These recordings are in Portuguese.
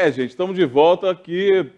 Gente, estamos de volta aqui.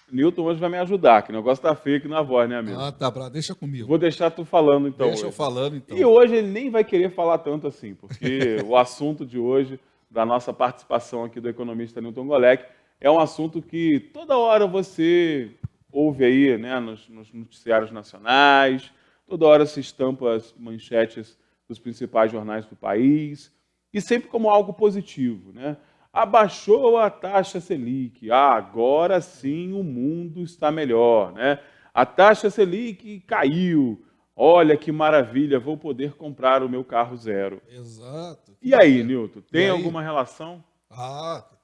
Newton hoje vai me ajudar, que o negócio tá feio aqui na voz, né, amigo? Tá bravo. Deixa comigo. Vou deixar tu falando, então. Deixa eu falando, então. E hoje ele nem vai querer falar tanto assim, porque o assunto de hoje, da nossa participação aqui do economista Newton Golec, é um assunto que toda hora você ouve aí, né, nos noticiários nacionais, toda hora se estampa as manchetes dos principais jornais do país, e sempre como algo positivo, né? Abaixou a taxa Selic, agora sim o mundo está melhor, né? A taxa Selic caiu, olha que maravilha, vou poder comprar o meu carro zero. Exato. E aí, Newton, tem alguma relação?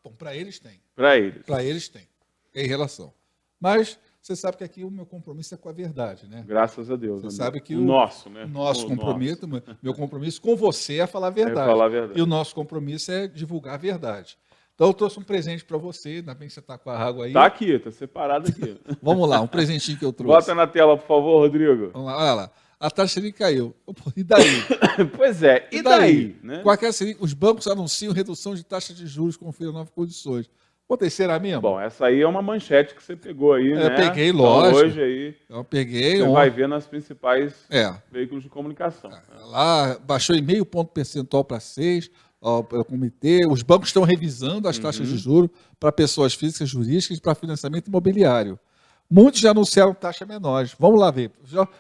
Bom, para eles tem. Para eles. Para eles tem. Tem relação. Mas você sabe que aqui o meu compromisso é com a verdade, né? Graças a Deus. Você sabe que o nosso, né? Meu compromisso com você é falar a verdade. É falar a verdade. E o nosso compromisso é divulgar a verdade. Então eu trouxe um presente para você, ainda bem que você está com a água aí. Tá aqui, tá separado aqui. Vamos lá, um presentinho que eu trouxe. Bota na tela, por favor, Rodrigo. Vamos lá, olha lá. A taxa Selic caiu. E daí? Pois é, e daí? Né? Com a Selic, os bancos anunciam redução de taxa de juros, confira novas condições. Botei, será mesmo? Bom, essa aí é uma manchete que você pegou aí, né? Eu peguei, lógico. Então, hoje aí, eu peguei. você vai ver nas principais veículos de comunicação. Lá baixou em meio ponto percentual para 6%. O comitê, os bancos estão revisando as taxas de juros para pessoas físicas e jurídicas e para financiamento imobiliário. Muitos já anunciaram taxas menores. Vamos lá ver.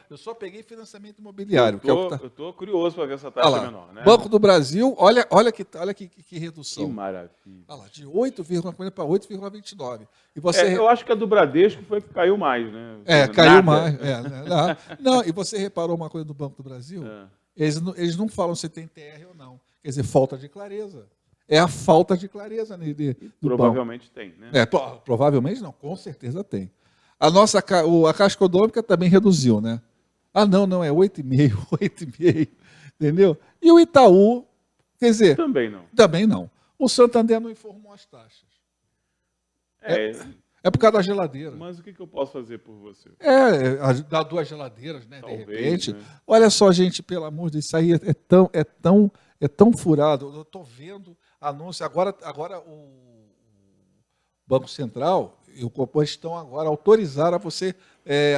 Eu só peguei financiamento imobiliário. Eu estou curioso para ver essa taxa menor. Né? Banco do Brasil, olha que redução. Que maravilha. Olha lá, de 8,40 para 8,29. E você... eu acho que a do Bradesco foi que caiu mais, né? Caiu mais. Não, e você reparou uma coisa do Banco do Brasil? Eles não falam se tem TR ou não. Quer dizer, falta de clareza. É a falta de clareza provavelmente tem, né? Provavelmente não, com certeza tem. A Caixa Econômica também reduziu, né? Não, é 8,5, entendeu? E o Itaú, quer dizer... Também não. O Santander não informou as taxas. É por causa da geladeira. Mas o que eu posso fazer por você? Dar 2 geladeiras, né? Talvez, de repente. Né? Olha só, gente, pelo amor de Deus, isso aí é tão furado. Eu estou vendo anúncio. Agora o Banco Central e o Copom estão agora autorizaram a você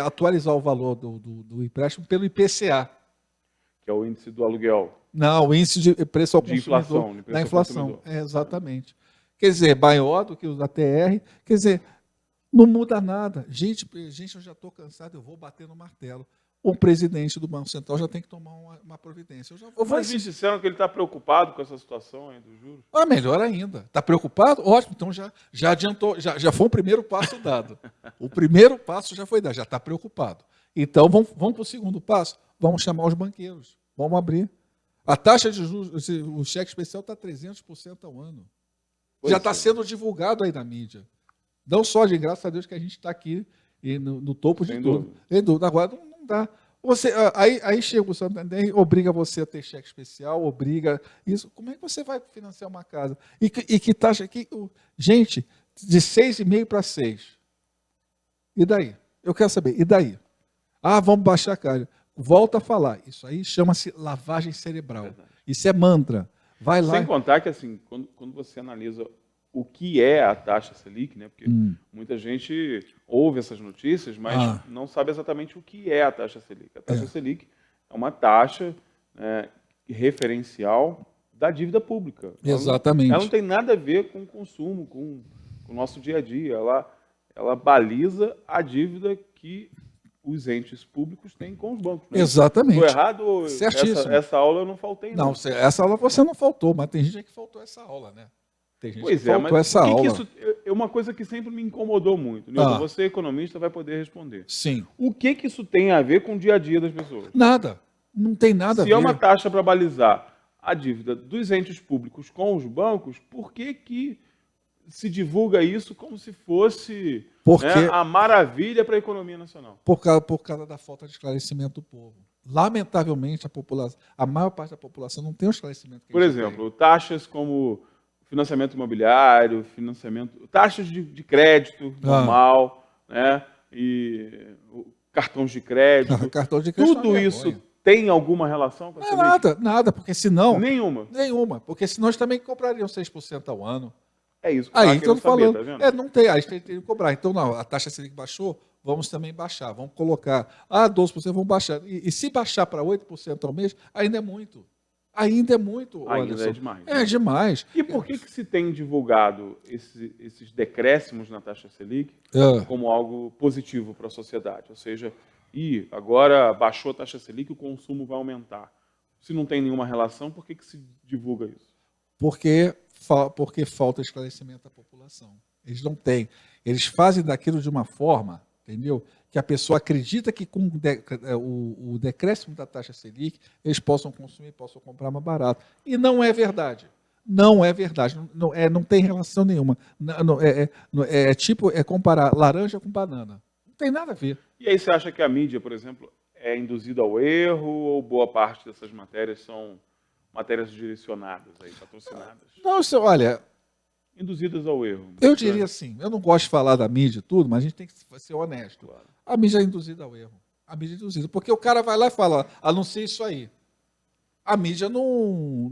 atualizar o valor do empréstimo pelo IPCA. Que é o índice do aluguel. Não, o índice de preço ao consumidor. Inflação, da inflação. Exatamente. Quer dizer, maior do que o da TR. Quer dizer, não muda nada. Gente, eu já estou cansado, eu vou bater no martelo. O presidente do Banco Central já tem que tomar uma providência. Mas me disseram que ele está preocupado com essa situação aí dos juros. Melhor ainda. Está preocupado? Ótimo, então já adiantou, já foi o primeiro passo dado. O primeiro passo já foi dado, já está preocupado. Então, vamos para o segundo passo? Vamos chamar os banqueiros, vamos abrir. A taxa de juros, o cheque especial está 300% ao ano. Já está sendo divulgado aí na mídia. Não só de graças a Deus que a gente está aqui no topo de tudo. Sem dúvida. Agora não dá. Aí chega o Santander, obriga você a ter cheque especial, obriga isso. Como é que você vai financiar uma casa? E que taxa aqui? Gente, de 6,5 para 6. E daí? Eu quero saber, e daí? Vamos baixar a cara. Volta a falar. Isso aí chama-se lavagem cerebral. Verdade. Isso é mantra. Vai lá. Sem contar que, assim, quando você analisa o que é a taxa Selic, né? Porque muita gente ouve essas notícias, mas não sabe exatamente o que é a taxa Selic. A taxa Selic é uma taxa referencial da dívida pública. Exatamente. Ela não tem nada a ver com o consumo, com o nosso dia a dia. Ela baliza a dívida que os entes públicos têm com os bancos. Né? Exatamente. Estou errado? Certíssimo. Essa aula eu não faltei. Não, essa aula você não faltou, mas tem gente que faltou essa aula, né? Tem gente que faltou essa aula. Isso é uma coisa que sempre me incomodou muito. Nilton, você, economista, vai poder responder. Sim. O que isso tem a ver com o dia a dia das pessoas? Nada. Não tem nada a ver. Se é uma taxa para balizar a dívida dos entes públicos com os bancos, por que se divulga isso como se fosse a maravilha para a economia nacional? Por causa da falta de esclarecimento do povo. Lamentavelmente, a maior parte da população não tem o esclarecimento que Por exemplo, taxas como financiamento imobiliário, taxas de crédito normal, né? E cartões de crédito. Cartão de crédito tudo isso tem alguma relação com a Selic? Nada, porque senão... Nenhuma. Porque senão eles também comprariam 6% ao ano. É isso que eu Aí, estava então, querendo saber, falando, tá vendo? não tem, aí tem que cobrar. Então, não, a taxa Selic baixou, vamos também baixar, vamos colocar, 12%, vamos baixar. E se baixar para 8% ao mês, ainda é muito. Ainda é muito, Ainda é Anderson. demais, É né? demais. E por que que se tem divulgado esses decréscimos na taxa Selic É, como algo positivo para a sociedade? Ou seja, agora baixou a taxa Selic, o consumo vai aumentar. Se não tem nenhuma relação, por que que se divulga isso? porque falta esclarecimento à população. Eles não têm. Eles fazem daquilo de uma forma, entendeu? Que a pessoa acredita que com o decréscimo da taxa Selic, eles possam consumir, possam comprar mais barato. E não é verdade. Não é verdade. Não tem relação nenhuma. É comparar laranja com banana. Não tem nada a ver. E aí você acha que a mídia, por exemplo, é induzida ao erro ou boa parte dessas matérias são matérias direcionadas, aí, patrocinadas? Não, olha, Induzidas ao erro. eu diria assim, eu não gosto de falar da mídia e tudo, mas a gente tem que ser honesto. Claro. A mídia é induzida ao erro. A mídia é induzida. Porque o cara vai lá e fala, anuncia isso aí. A mídia não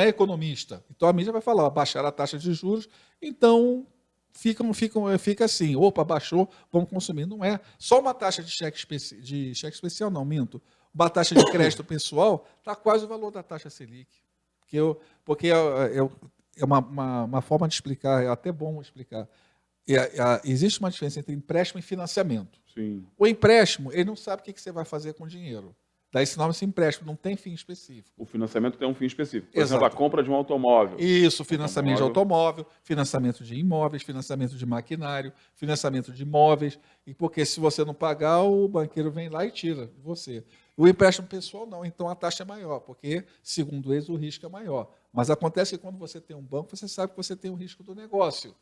é economista. Então a mídia vai falar, baixar a taxa de juros, então fica assim, opa, baixou, vamos consumir. Não é. Só uma taxa de cheque especial, não, minto. Uma taxa de crédito pessoal está quase o valor da taxa Selic. Porque é uma forma de explicar, é até bom explicar. Existe uma diferença entre empréstimo e financiamento. Sim. O empréstimo, ele não sabe o que você vai fazer com o dinheiro. Daí esse nome se empréstimo, não tem fim específico. O financiamento tem um fim específico. Por Exato. exemplo, a compra de um automóvel. Isso, financiamento de automóvel, financiamento de imóveis, financiamento de maquinário, financiamento de imóveis. E porque se você não pagar, o banqueiro vem lá e tira de você. O empréstimo pessoal não, então a taxa é maior, porque, segundo eles, o risco é maior. Mas acontece que quando você tem um banco, você sabe que você tem o risco do negócio.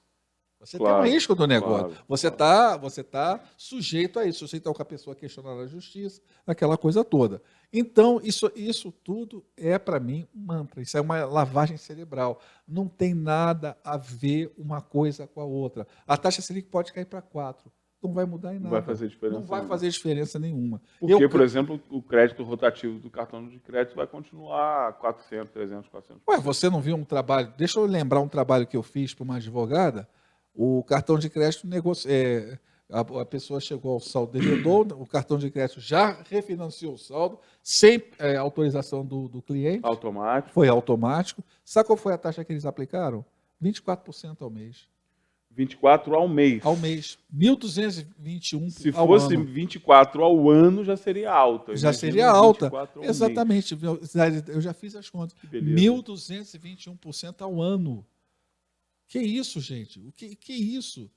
Você tem um risco do negócio. Você tá sujeito a isso, sujeito ao que a pessoa questionar na justiça, aquela coisa toda. Então, isso tudo é, para mim, um mantra. Isso é uma lavagem cerebral. Não tem nada a ver uma coisa com a outra. A taxa Selic pode cair para 4. Não vai mudar em nada. Não vai fazer diferença. Não vai fazer diferença nenhuma. Porque, por exemplo, o crédito rotativo do cartão de crédito vai continuar 400, 300, 400%. Ué, você não viu um trabalho... Deixa eu lembrar um trabalho que eu fiz para uma advogada. O cartão de crédito a pessoa chegou ao saldo devedor, o cartão de crédito já refinanciou o saldo, sem autorização do cliente. Automático. Foi automático. Sabe qual foi a taxa que eles aplicaram? 24% ao mês. 24 ao mês. Ao mês. 1.221 Se fosse 24 ao ano, já seria alta. Já seria alta. Ao Exatamente. Mês. Eu já fiz as contas. Que beleza. 1.221% ao ano. Que isso, gente? Que isso?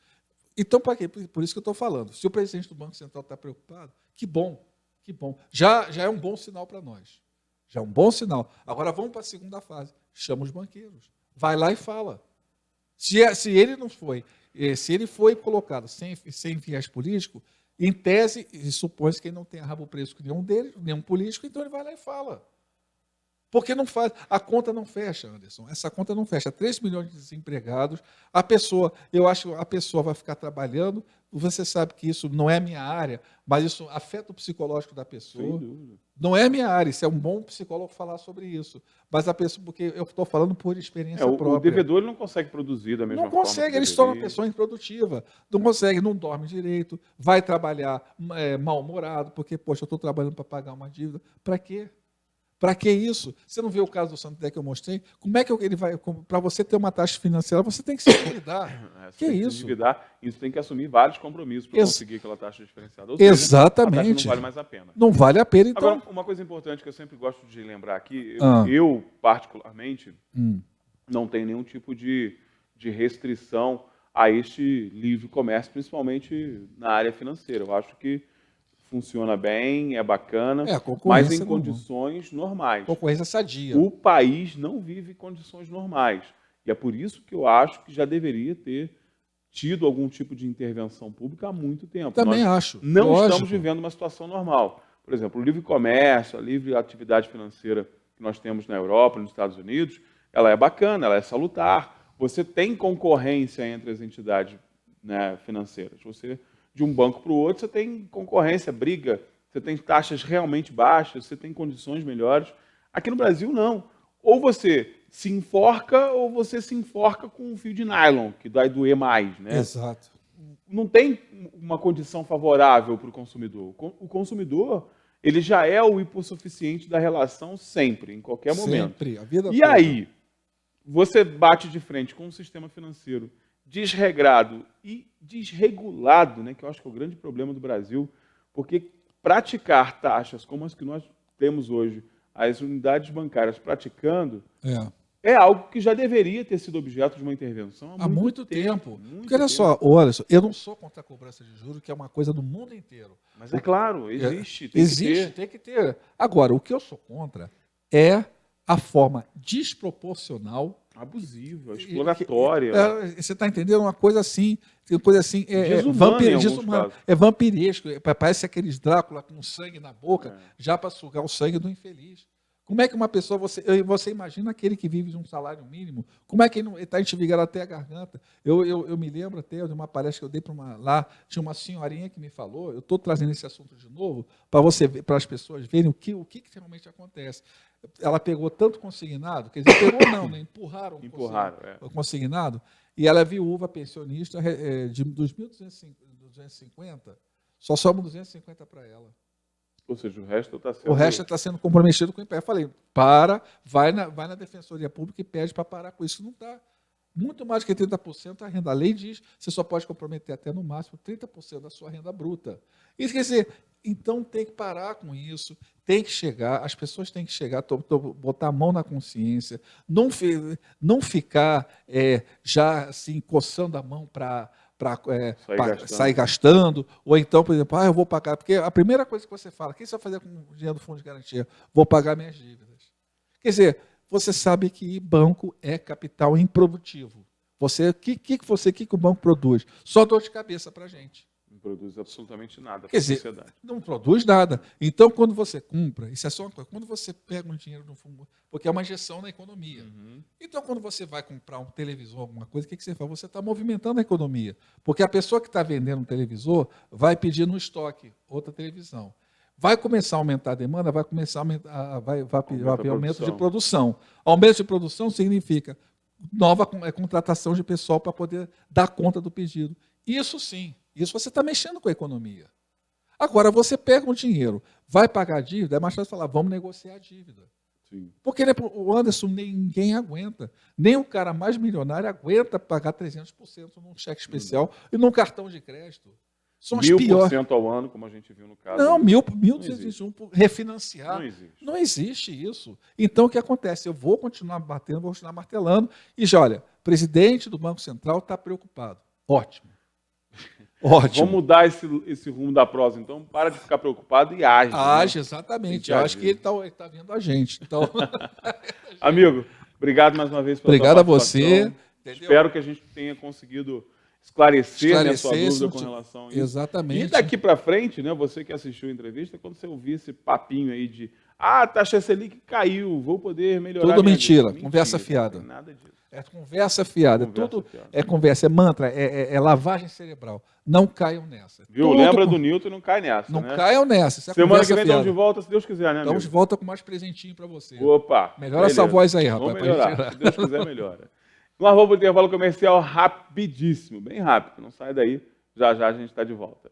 Então, para quê? Por isso que eu estou falando. Se o presidente do Banco Central está preocupado, que bom, que bom. Já é um bom sinal para nós. Já é um bom sinal. Agora vamos para a segunda fase. Chama os banqueiros. Vai lá e fala. Se ele não foi, se ele foi colocado sem viés político, em tese, supõe-se que ele não tenha rabo preso com nenhum deles, nenhum político, então ele vai lá e fala. Porque não faz, a conta não fecha, Anderson. Essa conta não fecha. 3 milhões de desempregados. Eu acho que a pessoa vai ficar trabalhando. Você sabe que isso não é minha área, mas isso afeta o psicológico da pessoa. Sem dúvida. Não é minha área, isso é um bom psicólogo falar sobre isso. Mas a pessoa, porque eu estou falando por experiência própria. O devedor ele não consegue produzir da mesma forma. Não consegue, ele se torna uma pessoa improdutiva. Não consegue, não dorme direito, vai trabalhar mal-humorado, porque, poxa, eu estou trabalhando para pagar uma dívida. Para quê? Para que isso? Você não viu o caso do Santander que eu mostrei? Como é que ele vai... Para você ter uma taxa financeira, você tem que se endividar. Que isso? Se endividar, isso tem que assumir vários compromissos para conseguir aquela taxa diferenciada. Ou seja, exatamente. A taxa não vale mais a pena. Não vale a pena, então... Agora, uma coisa importante que eu sempre gosto de lembrar aqui, eu particularmente, não tenho nenhum tipo de restrição a este livre comércio, principalmente na área financeira. Eu acho que funciona bem, é bacana, mas em condições normais. Concorrência sadia. O país não vive condições normais. E é por isso que eu acho que já deveria ter tido algum tipo de intervenção pública há muito tempo. Também acho. Não estamos vivendo uma situação normal. Por exemplo, o livre comércio, a livre atividade financeira que nós temos na Europa, nos Estados Unidos, ela é bacana, ela é salutar. Você tem concorrência entre as entidades, né, financeiras. De um banco para o outro, você tem concorrência, briga, você tem taxas realmente baixas, você tem condições melhores. Aqui no Brasil, não. Ou você se enforca ou você se enforca com um fio de nylon, que vai doer mais, né? Exato. Não tem uma condição favorável para o consumidor. O consumidor, ele já é o hipossuficiente da relação sempre, em qualquer momento. Sempre, a vida E toda. aí, você bate de frente com um sistema financeiro desregrado e desregulado, né, que eu acho que é o grande problema do Brasil, porque praticar taxas como as que nós temos hoje, as unidades bancárias praticando, é algo que já deveria ter sido objeto de uma intervenção há muito tempo. Muito Porque olha tempo. só, olha só, eu não sou contra a cobrança de juros, que é uma coisa do mundo inteiro. Mas é claro, existe. Tem que ter. Agora, o que eu sou contra é a forma desproporcional, Abusiva, exploratória. Você está entendendo? Uma coisa assim, Desumana em alguns casos. é vampiresco. Parece aqueles Drácula com sangue na boca, já para sugar o sangue do infeliz. Como é que uma pessoa, você imagina aquele que vive de um salário mínimo, como é que ele está enxergado até a garganta? Eu me lembro até de uma palestra que eu dei lá, tinha uma senhorinha que me falou, eu estou trazendo esse assunto de novo, para as pessoas verem o que realmente acontece. Ela pegou tanto consignado, quer dizer, pegou não, né? Empurraram o consignado, e ela é viúva, pensionista, dos 1.250, só sobram 250 para ela. Ou seja, o resto está sendo comprometido com o IPE. Eu falei, vai na Defensoria Pública e pede para parar com isso. Não dá. Muito mais que 30% a renda. A lei diz que você só pode comprometer até no máximo 30% da sua renda bruta. Isso quer dizer, então tem que parar com isso, tem que chegar, as pessoas têm que chegar, botar a mão na consciência, não ficar já assim, coçando a mão para sair gastando, ou então, por exemplo, eu vou pagar, porque a primeira coisa que você fala, o que você vai fazer com o dinheiro do fundo de garantia? Vou pagar minhas dívidas. Quer dizer, você sabe que banco é capital improdutivo. O que o banco produz? Só dor de cabeça para a gente. Não produz absolutamente nada para a sociedade. Não produz nada. Então, quando você compra, isso é só uma coisa, quando você pega um dinheiro no fundo, porque é uma injeção na economia. Então, quando você vai comprar um televisor, alguma coisa, o que você faz? Você está movimentando a economia. Porque a pessoa que está vendendo um televisor vai pedir no estoque outra televisão. Vai começar a aumentar a demanda, vai haver aumento de produção. Aumento de produção significa nova contratação de pessoal para poder dar conta do pedido. Isso sim. Isso você está mexendo com a economia. Agora, você pega um dinheiro, vai pagar a dívida, é mais fácil falar, vamos negociar a dívida. Sim. Porque o Anderson, ninguém aguenta. Nem o cara mais milionário aguenta pagar 300% num cheque especial e num cartão de crédito. São as piores. 1.000% ao ano, como a gente viu no caso. Não, 1.221 refinanciar. Não existe. Não existe isso. Então, o que acontece? Eu vou continuar batendo, vou continuar martelando. E já, olha, o presidente do Banco Central está preocupado. Ótimo. Vamos mudar esse rumo da prosa, então. Para de ficar preocupado e age. Age, né? Exatamente. Eu acho que ele está vendo a gente. Então... Amigo, obrigado mais uma vez pela Obrigado a você. Entendeu? Espero que a gente tenha conseguido esclarecer a sua dúvida com relação a isso. Exatamente. E daqui para frente, né, você que assistiu a entrevista, quando você ouvir esse papinho aí de a taxa Selic caiu, vou poder melhorar. Tudo mentira, conversa fiada. Não tem nada disso. É conversa fiada, tudo é conversa, é mantra, é lavagem cerebral. Não caiam nessa. Viu? Lembra do Newton e não cai nessa. Não caiam nessa. Semana que vem estamos de volta, se Deus quiser, né, amigo? Estamos de volta com mais presentinho para você. Opa! Melhora essa voz aí, rapaz. Vamos melhorar. Se Deus quiser, melhora. Nós vamos para o intervalo comercial rapidíssimo, bem rápido. Não sai daí, já já a gente está de volta.